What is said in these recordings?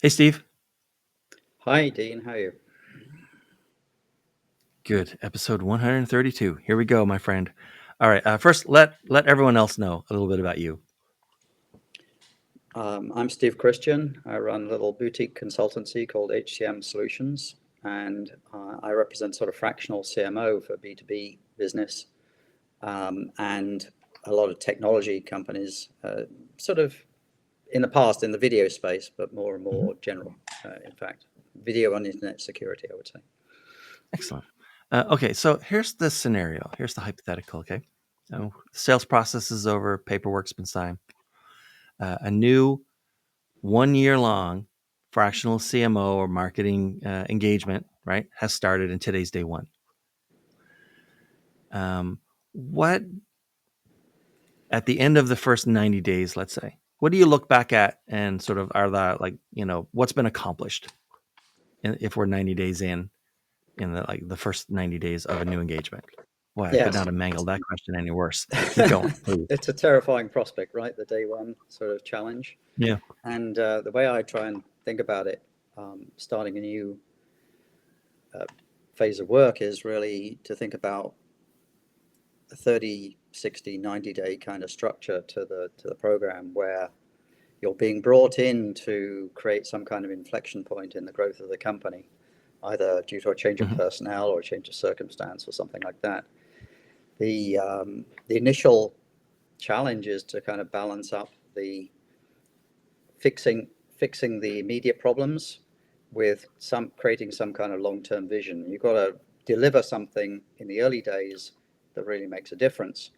Hey, Steve. Hi, Dean. How are you? Good. Episode 132. Here we go, my friend. All right. First, let everyone else know a little bit about you. I'm Steve Christian. I run a little boutique consultancy called HCM Solutions, and I represent sort of fractional CMO for B2B business and a lot of technology companies, sort of in the past in the video space, but more and Mhm. more general, in fact. Video and internet security, I would say. Excellent. Okay, so here's the scenario. Here's the hypothetical. Okay, so sales process is over. Paperwork's been signed. A new 1 year long fractional CMO or marketing engagement, right, has started, and today's day one. What at the end of the first 90 days, let's say, what do you look back at and sort of are the what's been accomplished if we're 90 days in the first 90 days of a new engagement? Boy, I could Yes, not have mangled that question any worse. Keep going, please. it's a terrifying prospect, right? The day one sort of challenge. Yeah. And the way I try and think about it, starting a new uh, phase of work is really to think about a 30, 60, 90-day kind of structure to the program where you're being brought in to create some kind of inflection point in the growth of the company, either due to a change of Hmm. personnel or a change of circumstance or something like that. The initial challenge is to kind of balance up the fixing fixing the immediate problems with some creating some kind of long-term vision. You've got to deliver something in the early days that really makes a difference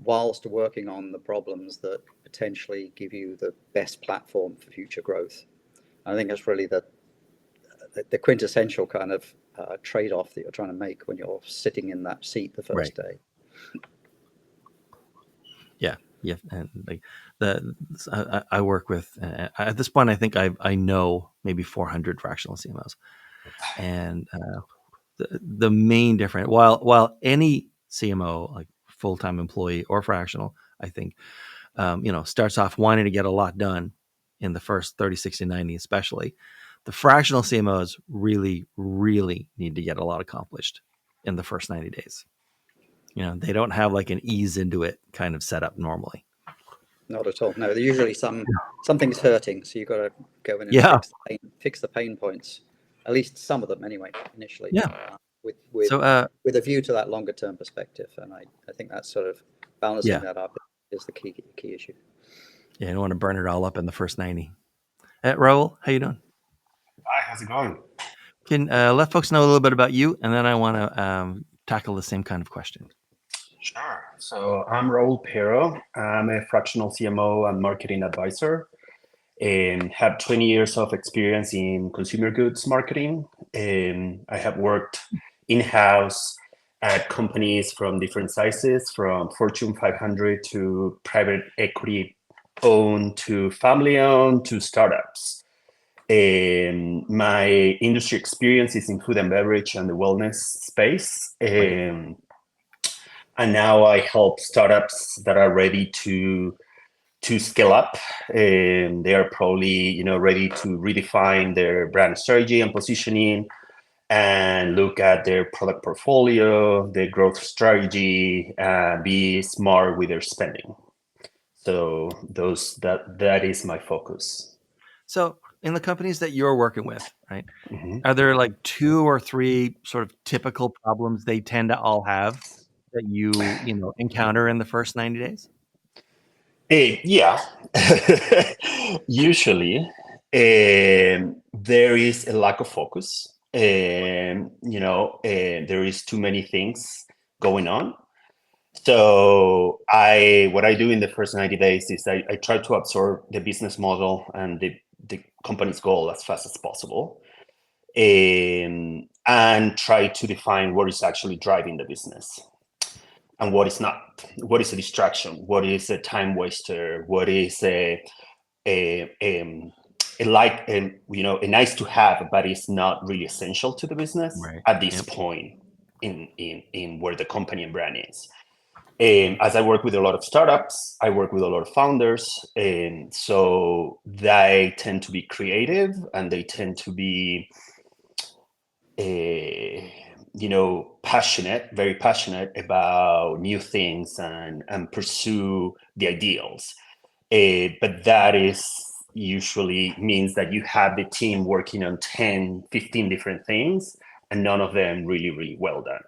whilst working on the problems that potentially give you the best platform for future growth. I think that's really the quintessential kind of trade-off that you're trying to make when you're sitting in that seat the Right. first day. Yeah. Yeah. And like the I work with at this point, I think I know maybe 400 fractional CMOs, and the main difference, while any CMO, like full time employee or fractional, I think starts off wanting to get a lot done in the first 30, 60, 90, especially. The fractional CMOs really, really need to get a lot accomplished in the first 90 days. They don't have like an ease into it kind of setup normally. Not at all. No, there's usually something's hurting, so you've got to go in and Yeah. fix the pain points, at least some of them anyway, initially, Yeah. with So, with a view to that longer term perspective. And I think that's sort of balancing yeah. that up is the key issue. Yeah. I don't want to burn it all up in the first 90. Raul, how you doing? Hi, how's it going? Can let folks know a little bit about you, and then I want to tackle the same kind of question. Sure. So I'm Raul Pero. I'm a fractional CMO and marketing advisor and have 20 years of experience in consumer goods marketing. And I have worked in-house at companies from different sizes, from Fortune 500 to private equity owned to family owned to startups. My industry experience is in food and beverage and the wellness space. Right. And now I help startups that are ready to scale up, and they are probably ready to redefine their brand strategy and positioning, and look at their product portfolio, their growth strategy, be smart with their spending. So that is my focus. So, in the companies that you're working with, right, Mhm. are there like two or three sort of typical problems they tend to all have that you encounter in the first 90 days? Yeah, usually there is a lack of focus, and there is too many things going on. So what I do in the first 90 days is I try to absorb the business model and the company's goal as fast as possible, and try to define what is actually driving the business and what is not. What is a distraction? What is a time waster? What is a, a, a nice to have, but it's not really essential to the business Right. at this Yep. point in where the company and brand is. And as I work with a lot of startups, I work with a lot of founders, and so they tend to be creative and they tend to be, passionate, very passionate about new things and pursue the ideals. But that is usually means that you have the team working on 10, 15 different things, and none of them really, really well done. Right.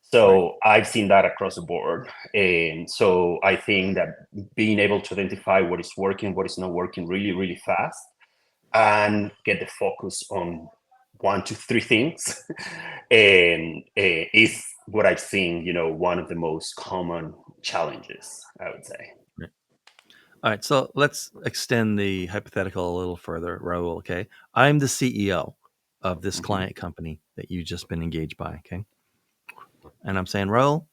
So I've seen that across the board. And so I think that being able to identify what is working, what is not working really, really fast, and get the focus on 1 to 3 things and is what I've seen, one of the most common challenges, I would say. Right. All right. So let's extend the hypothetical a little further, Raul. Okay. I'm the CEO of this Mhm. client company that you've just been engaged by. Okay. And I'm saying, Raul,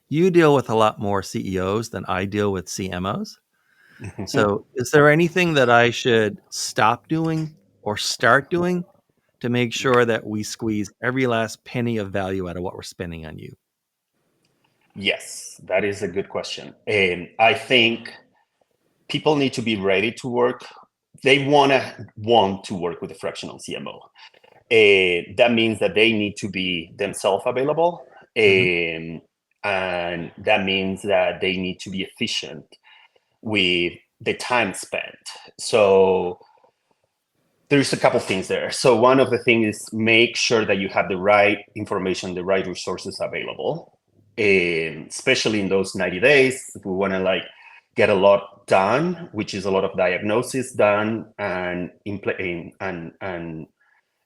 you deal with a lot more CEOs than I deal with CMOs. So is there anything that I should stop doing or start doing to make sure that we squeeze every last penny of value out of what we're spending on you? Yes, that is a good question. And I think people need to be ready to work. They want to work with a fractional CMO. That means that they need to be themselves available. Mm-hmm. And that means that they need to be efficient with the time spent. So there's a couple things there. So one of the things is make sure that you have the right information, the right resources available, especially in those 90 days. If we want to get a lot done, which is a lot of diagnosis done and and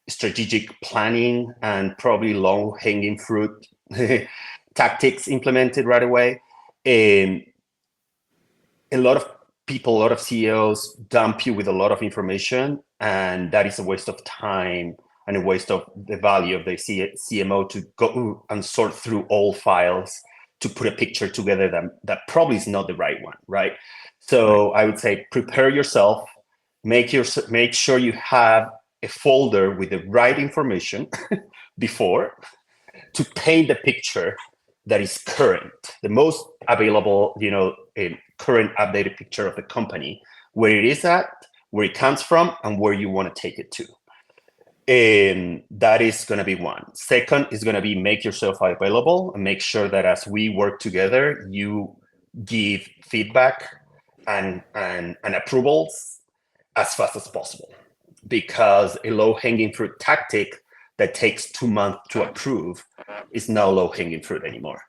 strategic planning and probably low hanging fruit tactics implemented right away. Um, a lot of people, a lot of CEOs dump you with a lot of information, and that is a waste of time and a waste of the value of the CMO to go and sort through all files to put a picture together that probably is not the right one, right? Right. So I would say prepare yourself, make sure you have a folder with the right information before to paint the picture that is current, the most available, current updated picture of the company, where it is at, where it comes from, and where you want to take it to. And that is going to be one. Second is going to be make yourself available and make sure that as we work together, you give feedback and approvals as fast as possible. Because a low hanging fruit tactic that takes 2 months to approve is not low hanging fruit anymore.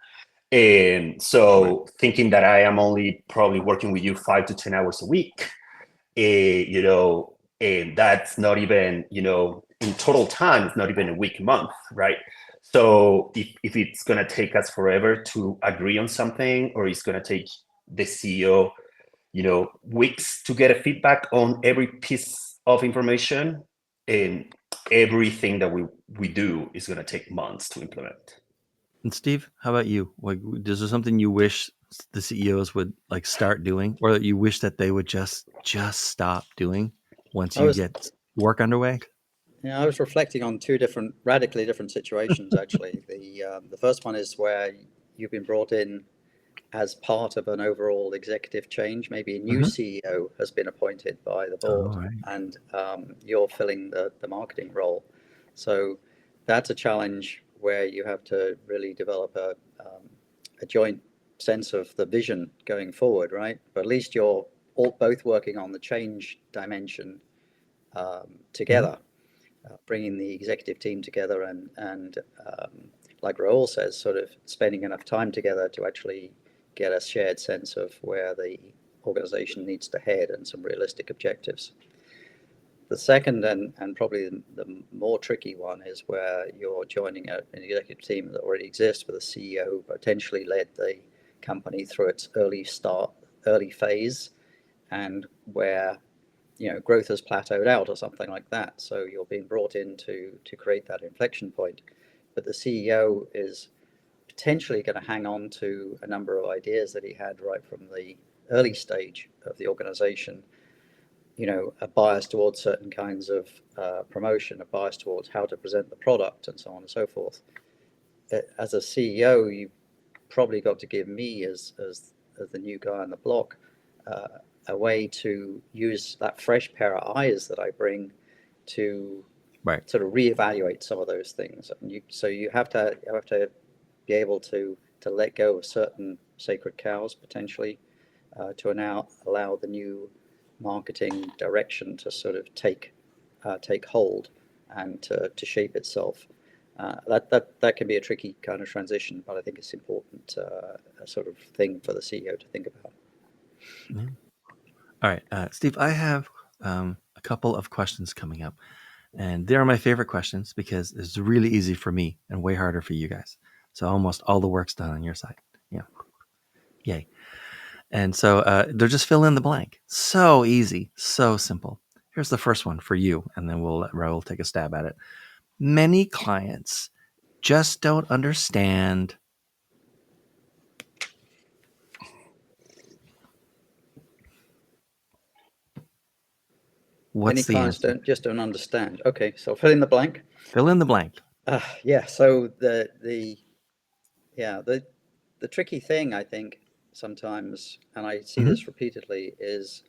And Right. so thinking that I am only probably working with you 5 to 10 hours a week, and that's not even, in total time, it's not even a week, month, right? So if it's going to take us forever to agree on something, or it's going to take the CEO, weeks to get a feedback on every piece of information, and everything that we do is going to take months to implement. And Steve, how about you? Like, is there something you wish the CEOs would start doing, or that you wish that they would just stop doing once I you was, get work underway? I was reflecting on two radically different situations actually. The first one is where you've been brought in as part of an overall executive change. Maybe a new Mm-hmm. CEO has been appointed by the All board, right. and you're filling the marketing role. So that's a challenge where you have to really develop a joint sense of the vision going forward, right? But at least you're both working on the change dimension Mm-hmm. together, bringing the executive team together and like Raul says, sort of spending enough time together to actually get a shared sense of where the organization needs to head and some realistic objectives. The second and probably the more tricky one is where you're joining an executive team that already exists with a CEO who potentially led the company through its early phase, and where growth has plateaued out or something like that. So you're being brought in to create that inflection point, but the CEO is potentially going to hang on to a number of ideas that he had right from the early stage of the organization. A bias towards certain kinds of promotion, a bias towards how to present the product, and so on and so forth. As a CEO, you probably got to give me as the new guy on the block a way to use that fresh pair of eyes that I bring to Right. sort of reevaluate some of those things. And you have to be able to let go of certain sacred cows potentially to now allow the new marketing direction to sort of take hold and to shape itself. That can be a tricky kind of transition, but I think it's important a sort of thing for the CEO to think about. Yeah. All right, Steve, I have a couple of questions coming up, and they're my favorite questions because it's really easy for me and way harder for you guys. So almost all the work's done on your side. Yeah, yay! And so they're just fill in the blank. So easy, so simple. Here's the first one for you, and then we'll let Raul take a stab at it. Many clients just don't understand. Many What's the clients answer? don't understand. Okay, so fill in the blank. Fill in the blank. Yeah. So yeah the tricky thing I think sometimes, and I see Mm-hmm. this repeatedly, is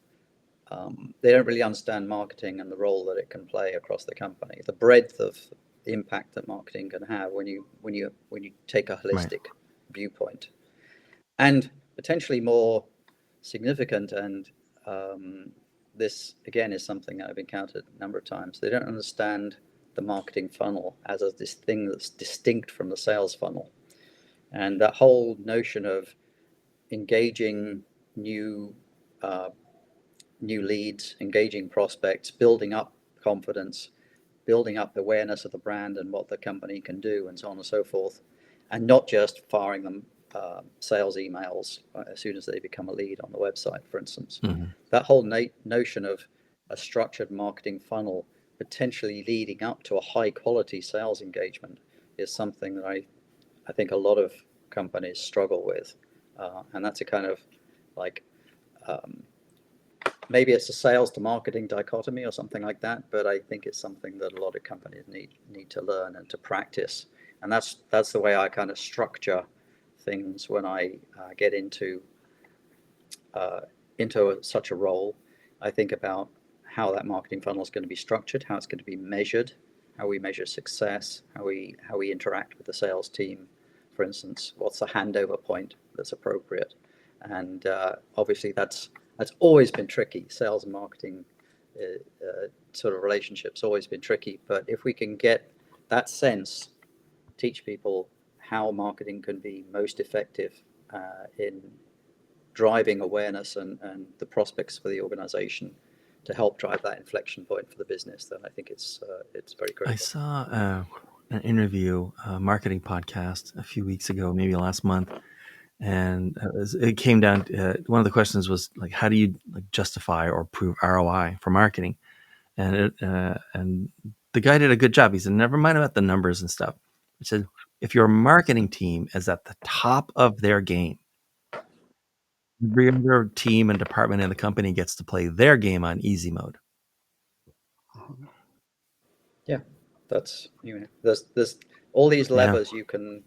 they don't really understand marketing and the role that it can play across the company, the breadth of impact that marketing can have when you take a Right. holistic viewpoint, and potentially more significant. And this again is something that I've encountered a number of times. They don't understand the marketing funnel as this thing that's distinct from the sales funnel, and that whole notion of engaging new uh, new leads, engaging prospects, building up confidence, building up awareness of the brand and what the company can do, and so on and so forth, and not just firing them sales emails as soon as they become a lead on the website, for instance. Mm-hmm. That whole notion of a structured marketing funnel potentially leading up to a high quality sales engagement is something that I think a lot of companies struggle with. And that's a kind of like um, maybe it's a sales to marketing dichotomy or something like that, but I think it's something that a lot of companies need to learn and to practice. And that's the way I kind of structure things when I get uh, into such a role. I think about how that marketing funnel is going to be structured, how it's going to be measured, how we measure success, how we interact with the sales team. For instance, what's the handover point that's appropriate, and obviously that's always been tricky. Sales and marketing sort of relationships always been tricky. But if we can get that sense, teach people how marketing can be most effective in driving awareness and the prospects for the organization to help drive that inflection point for the business, then I think it's very I critical. saw an interview, a marketing podcast a few weeks ago, maybe last month, and it came down to, one of the questions was like, how do you like justify or prove ROI for marketing? And the guy did a good job. He said, never mind about the numbers and stuff. He said, if your marketing team is at the top of their game, every other team and department in the company gets to play their game on easy mode. Yeah, that's there's all these Yeah. levers you can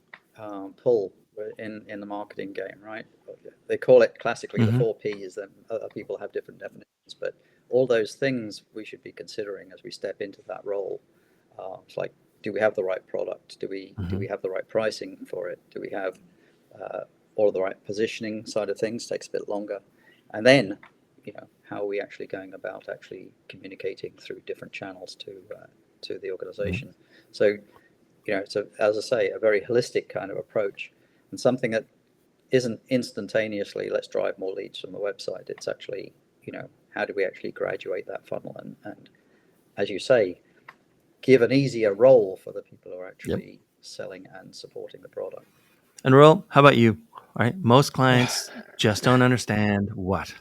pull in the marketing game, right? They call it classically the Mm-hmm. four P's. That other people have different definitions, but all those things we should be considering as we step into that role. It's like, do we have the right product? Do Mm-hmm. we have the right pricing for it? Do we have uh, all of the right positioning side of things? Takes a bit longer, and then how are we actually going about actually communicating through different channels to the Yeah. organization. So, it's as I say, a very holistic kind of approach, and something that isn't instantaneously let's drive more leads from the website. It's actually, how do we actually graduate that funnel and as you say, give an easier role for the people who are Yep. actually selling and supporting the product. And Raul, how about you? All right. Most clients just don't understand what.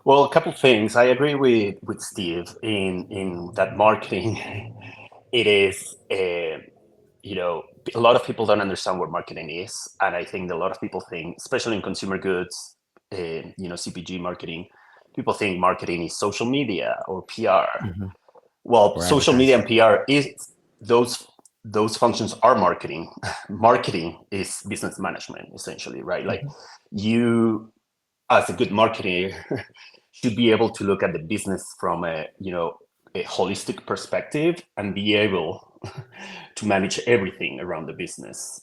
Well, a couple things. I agree with Steve in that marketing. It is, a lot of people don't understand what marketing is, and I think a lot of people think, especially in consumer goods, CPG marketing, people think marketing is social media or PR. Mm-hmm. Well, Or social media advertising. and PR is those those functions are marketing. Marketing is business management, essentially, right? Like you, as a good marketer, should be able to look at the business from a holistic perspective and be able to manage everything around the business,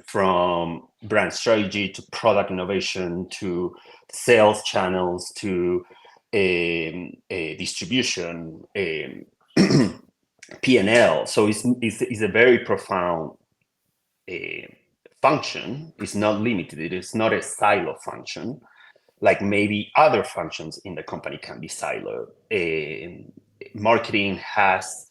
from brand strategy to product innovation to sales channels to distribution, P&L. So it's a very profound function. It's not limited. It is not a silo function like maybe other functions in the company can be siloed. Marketing has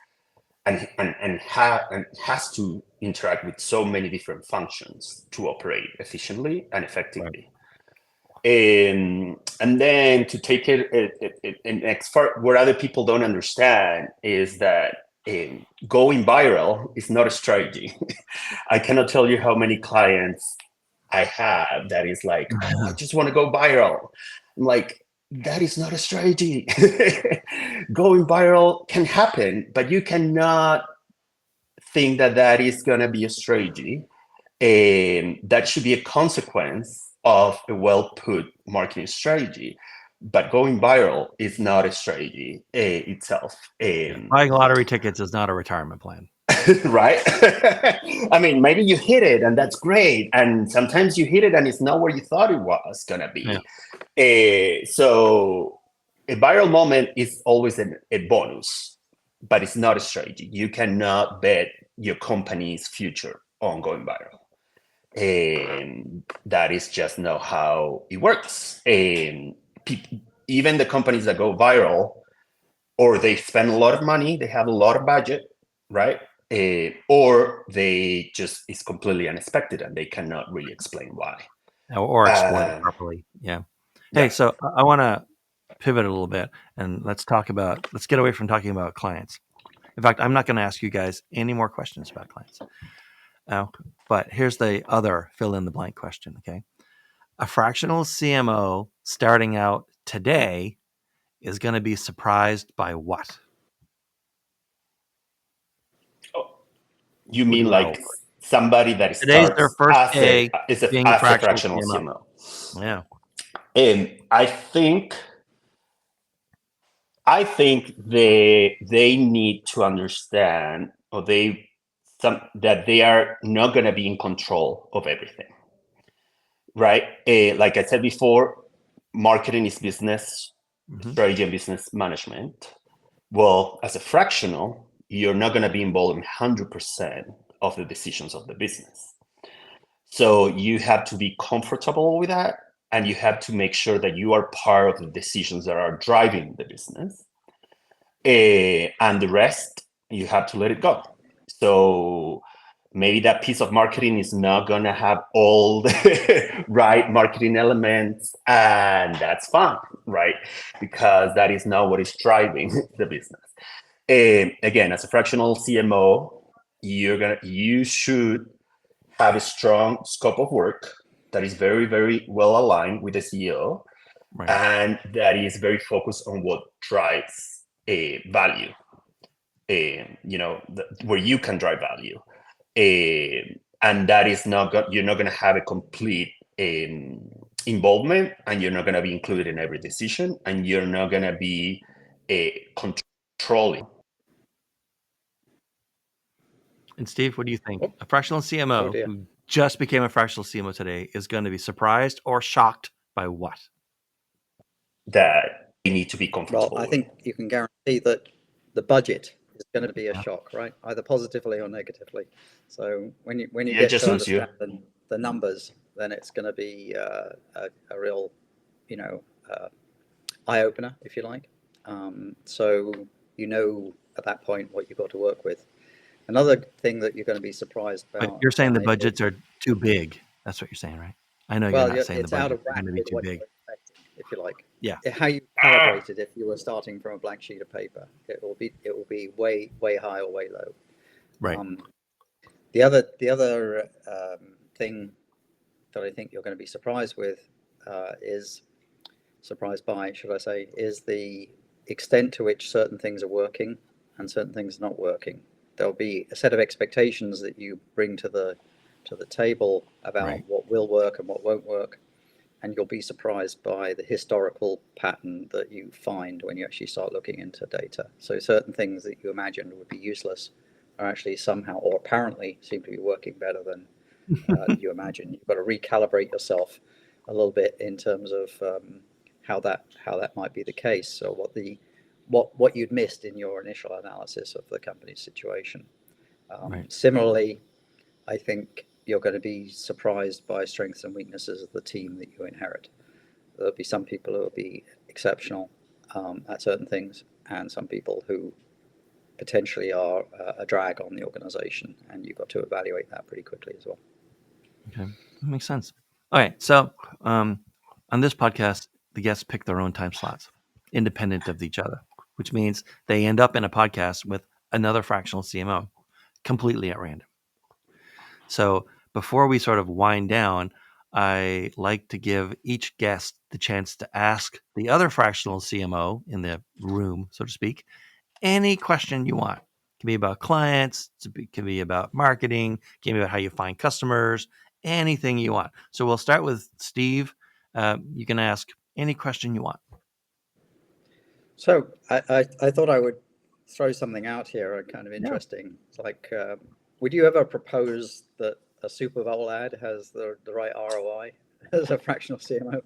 and has to interact with so many different functions to operate efficiently and effectively. Right. And then to take it next far, what other people don't understand is that going viral is not a strategy. I cannot tell you how many clients I have that is like, oh, I just want to go viral. I'm like, that is not a strategy. Going viral can happen, but you cannot think that that is going to be a strategy. That should be a consequence of a well-put marketing strategy. But going viral is not a strategy itself. Buying lottery tickets is not a retirement plan. Right? I mean, maybe you hit it and that's great. And sometimes you hit it and it's not where you thought it was going to be. Yeah. So a viral moment is always a bonus, but it's not a strategy. You cannot bet your company's future on going viral. That is just not how it works. Even the companies that go viral, or they spend a lot of money, they have a lot of budget, right? Or they just is completely unexpected and they cannot really explain why. Or explain it properly. Yeah. Hey, so I want to pivot a little bit and let's get away from talking about clients. In fact, I'm not going to ask you guys any more questions about clients. But here's the other fill in the blank question. Okay. A fractional CMO starting out today is going to be surprised by what? You mean like somebody that today's starts their first day as a fractional CMO? Yeah. And I think they need to understand, or that they are not going to be in control of everything, right? Like I said before, marketing is business, strategy and business management. Well, as a fractional, you're not going to be involved in 100% of the decisions of the business. So you have to be comfortable with that, and you have to make sure that you are part of the decisions that are driving the business. And the rest, you have to let it go. So maybe that piece of marketing is not going to have all the right marketing elements, and that's fine, right? Because that is not what is driving the business. Again, as a fractional CMO, you should have a strong scope of work that is very, very well aligned with the CEO, right, and that is very focused on what drives value, where you can drive value. And that is you're not going to have a complete involvement, and you're not going to be included in every decision, and you're not going to be controlling. And Steve, what do you think? A fractional CMO who just became a fractional CMO today is going to be surprised or shocked by what? That you need to be comfortable Well, I think you can guarantee that the budget is going to be a shock, right? Either positively or negatively. So when you get to understand the numbers, then it's going to be a real, eye opener, if you like. So at that point what you've got to work with. Another thing that you're going to be surprised about. But you're saying the budgets are too big. That's what you're saying, right? I know you're not saying the budgets are going to be too big. If you like. Yeah. How you calibrate it if you were starting from a blank sheet of paper. It will be way, way high or way low. Right. The other thing that I think you're going to be surprised by, should I say, is the extent to which certain things are working and certain things not working. there'll be a set of expectations that you bring to the table about Right. what will work and what won't work, and you'll be surprised by the historical pattern that you find when you actually start looking into data. So certain things that you imagined would be useless are actually somehow or apparently seem to be working better than you imagine. You've got to recalibrate yourself a little bit in terms of how that might be the case. So what you'd missed in your initial analysis of the company's situation. Right. Similarly, I think you're going to be surprised by strengths and weaknesses of the team that you inherit. There'll be some people who will be exceptional at certain things, and some people who potentially are a drag on the organization, and you've got to evaluate that pretty quickly as well. Okay, that makes sense. All right, so on this podcast, the guests pick their own time slots, independent of each other, which means they end up in a podcast with another fractional CMO, completely at random. So before we sort of wind down, I like to give each guest the chance to ask the other fractional CMO in the room, so to speak, any question you want. It can be about clients, it can be about marketing, it can be about how you find customers, anything you want. So we'll start with Steve. You can ask any question you want. So I thought I would throw something out here, kind of Yeah. interesting. It's like, would you ever propose that a Super Bowl ad has the right ROI as a fractional CMO?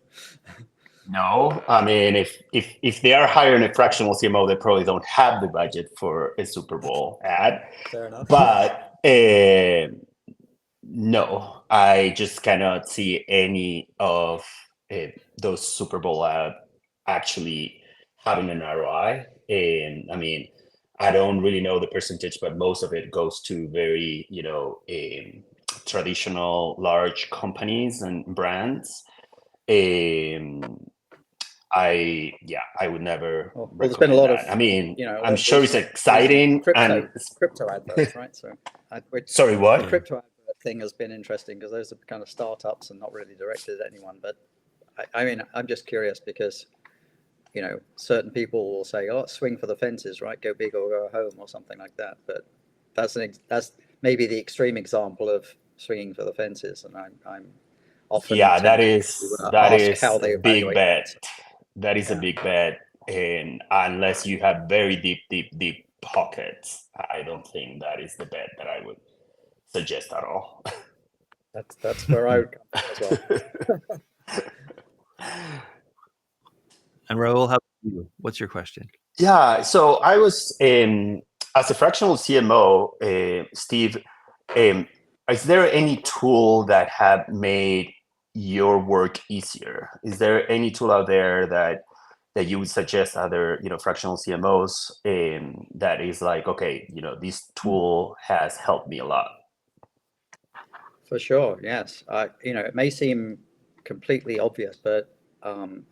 No, I mean, if they are hiring a fractional CMO, they probably don't have the budget for a Super Bowl ad. Fair enough. But no, I just cannot see any of those Super Bowl ad actually having an ROI. And I mean, I don't really know the percentage, but most of it goes to very, traditional large companies and brands. Um, I would never Well, there's been a recommend lot of, that. I mean, I'm sure it's these exciting and crypto adverts, right? So sorry, the what? Yeah. crypto advert thing has been interesting because those are kind of startups and not really directed at anyone. But I mean, I'm just curious because certain people will say, "Oh, swing for the fences, right? Go big or go home," or something like that. But that's maybe the extreme example of swinging for the fences, and I'm often Yeah, that tempted is to that ask is how a they big evaluate bet. that. That is a Yeah, big bet, and unless you have very deep pockets, I don't think that is the bet that I would suggest at all. that's where I would come from as well. And Raul, how about you? What's your question? Yeah, so I was as a fractional CMO, Steve. Um, is there any tool that have made your work easier? Is there any tool out there that you would suggest other fractional CMOs that is like, okay, this tool has helped me a lot? For sure, yes. It may seem completely obvious, but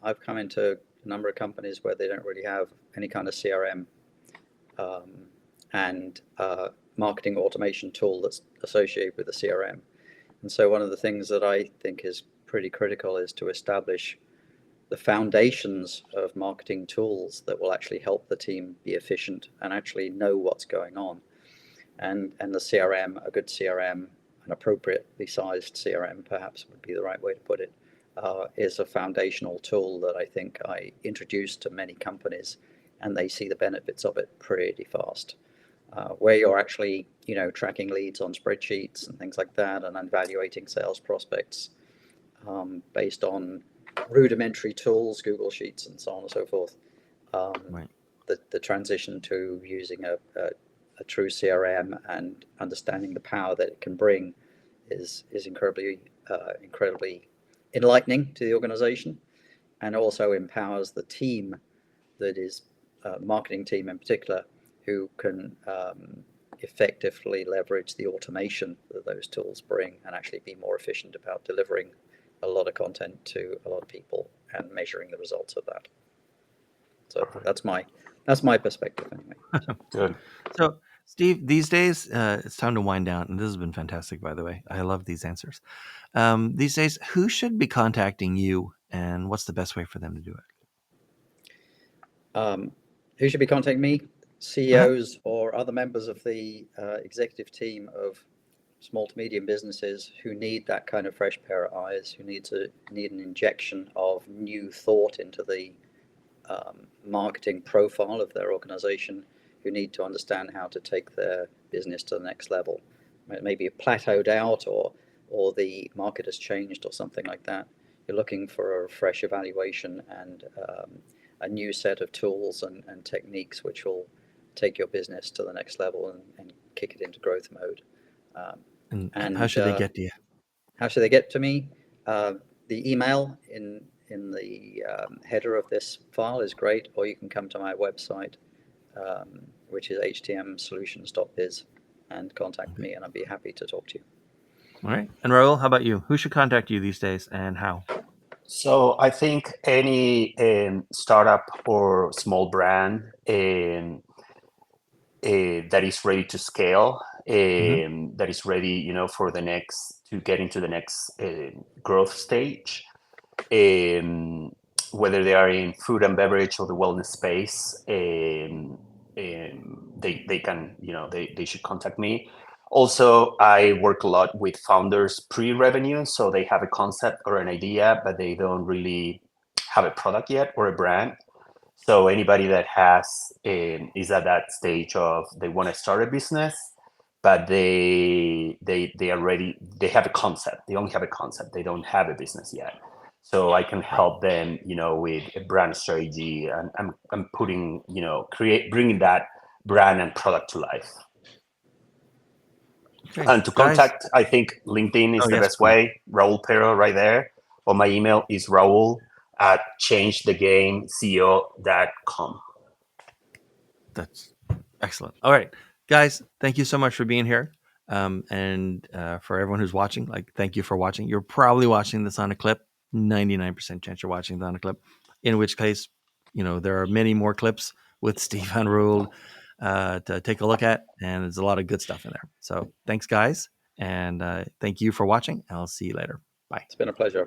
I've come into a number of companies where they don't really have any kind of CRM um, and marketing automation tool that's associated with the CRM. And so one of the things that I think is pretty critical is to establish the foundations of marketing tools that will actually help the team be efficient and actually know what's going on. And the CRM, a good CRM, an appropriately sized CRM, perhaps would be the right way to put it, is a foundational tool that I think I introduced to many companies, and they see the benefits of it pretty fast. Where you're actually, tracking leads on spreadsheets and things like that, and evaluating sales prospects based on rudimentary tools, Google Sheets, and so on and so forth. Um, Right. the transition to using a true CRM and understanding the power that it can bring is incredibly enlightening to the organization, and also empowers the team that is marketing team in particular, who can effectively leverage the automation that those tools bring and actually be more efficient about delivering a lot of content to a lot of people and measuring the results of that. So Perfect. that's my perspective anyway. So. Good. So, Steve, these days, it's time to wind down. And this has been fantastic, by the way. I love these answers. These days, who should be contacting you, and what's the best way for them to do it? Who should be contacting me? CEOs or other members of the executive team of small to medium businesses who need that kind of fresh pair of eyes, who need an injection of new thought into the marketing profile of their organization, who need to understand how to take their business to the next level. Maybe it plateaued out, or the market has changed, or something like that. You're looking for a fresh evaluation and a new set of tools and techniques which will take your business to the next level and kick it into growth mode. And how should they get to you? How should they get to me? The email in the header of this file is great, or you can come to my website, which is htmsolutions.biz, and contact me, and I'd be happy to talk to you. All right. And Raul, how about you? Who should contact you these days, and how? So I think any startup or small brand that is ready to scale, that is ready, for to get into the next growth stage, whether they are in food and beverage or the wellness space, they can, they should contact me. Also, I work a lot with founders pre-revenue, so they have a concept or an idea, but they don't really have a product yet or a brand. So anybody that is at that stage of they want to start a business, but they are ready. They have a concept. They only have a concept. They don't have a business yet. So I can help them, with a brand strategy, and I'm putting, bringing that brand and product to life. Okay, And to contact, I think LinkedIn is the best way. Raul Pero right there. Or my email is raul@changethegameceo.com. That's excellent. All right, guys, thank you so much for being here. And for everyone who's watching, thank you for watching. You're probably watching this on a clip. 99% chance you're watching this on a clip. In which case, there are many more clips with Steve and Raul to take a look at, and there's a lot of good stuff in there. So thanks, guys, and thank you for watching. I'll see you later. Bye. It's been a pleasure.